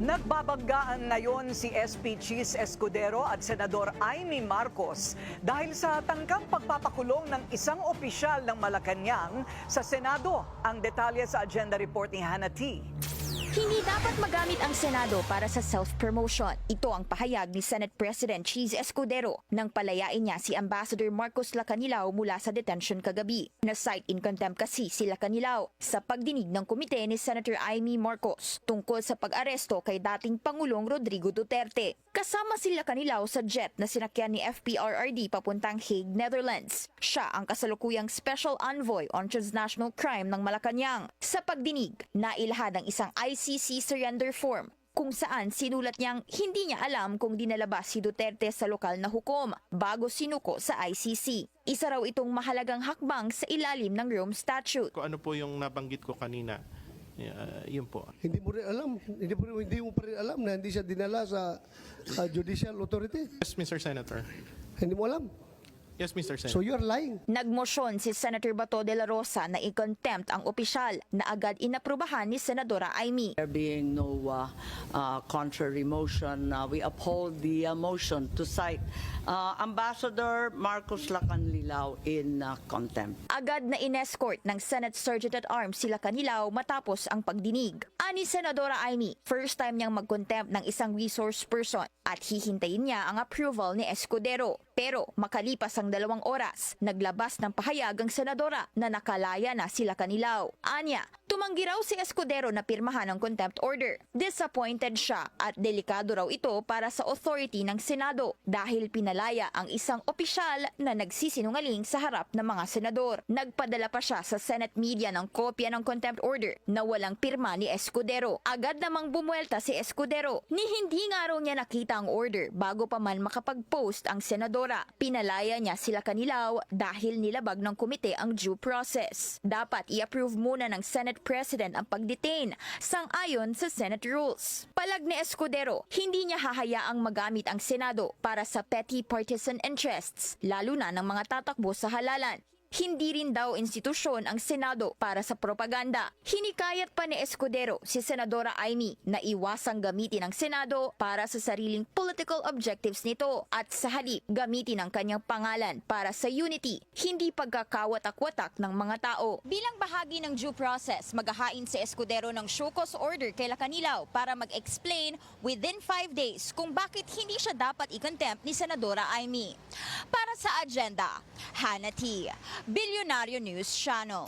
Nagbabanggaan ngayon si SP Chis Escudero at Senador Amy Marcos dahil sa tangkang pagpapakulong ng isang opisyal ng Malacanang sa Senado. Ang detalye sa agenda report ni Hannah T. Hindi dapat magamit ang Senado para sa self-promotion. Ito ang pahayag ni Senate President Chis Escudero nang palayain niya si Ambassador Marcos Lacanilao mula sa detention kagabi. Na-cite in contempt kasi si Lacanilao sa pagdinig ng komite ni Senator Amy Marcos tungkol sa pag-aresto kay dating Pangulong Rodrigo Duterte. Kasama si Lacanilao sa jet na sinakyan ni FPRRD papuntang Hague, Netherlands. Siya ang kasalukuyang Special Envoy on Transnational Crime ng Malacanang. Sa pagdinig, nailahad ang isang ICC surrender form kung saan sinulat niyang hindi niya alam kung dinalabas si Duterte sa lokal na hukom bago sinuko sa ICC. Isa raw itong mahalagang hakbang sa ilalim ng Rome Statute. Kung ano po yung nabanggit ko kanina, yun po. Hindi mo rin alam, hindi mo pa rin alam na hindi siya dinala sa judicial authority. Yes, Mr. Senator. Hindi mo alam. Yes, Mr. Senator. So you're lying. Nagmosyon si Senator Bato de la Rosa na i-contempt ang opisyal na agad inaprubahan ni Senadora Amy. There being no contrary motion, we uphold the motion to cite Ambassador Marcos Lacanilao in contempt. Agad na inescort ng Senate Sergeant at Arms si Lacanilao matapos ang pagdinig. Ani Senadora Amy, first time niyang mag-contempt ng isang resource person at hihintayin niya ang approval ni Escudero. Pero makalipas ang 2 oras, naglabas ng pahayag ang senadora na nakalaya na si Lacanilao. Anya, tumanggi raw si Escudero na pirmahan ang contempt order. Disappointed siya at delikado raw ito para sa authority ng Senado dahil pinalaya ang isang opisyal na nagsisinungaling sa harap ng mga senador. Nagpadala pa siya sa Senate media ng kopya ng contempt order na walang pirma ni Escudero. Agad namang bumuelta si Escudero ni hindi nga raw niya nakita ang order bago pa man makapag-post ang senadora. Pinalaya niya sila Lacanilao dahil nilabag ng komite ang due process. Dapat i-approve muna ng Senate President ang pag-detain sang-ayon sa Senate rules. Palag ni Escudero, hindi niya hahayaang magamit ang Senado para sa petty partisan interests, lalo na ng mga tatakbo sa halalan. Hindi rin daw institusyon ang Senado para sa propaganda. Hinikayat pa ni Escudero si Senadora Amy na iwasang gamitin ang Senado para sa sariling political objectives nito at sa halip gamitin ang kanyang pangalan para sa unity, hindi pagkakawatak-watak ng mga tao. Bilang bahagi ng due process, maghahain si Escudero ng show cause order kay Lacanilao para mag-explain within 5 days kung bakit hindi siya dapat i-contempt ni Senadora Amy. Para sa agenda, Hannah T. Bilyonaryo News Channel.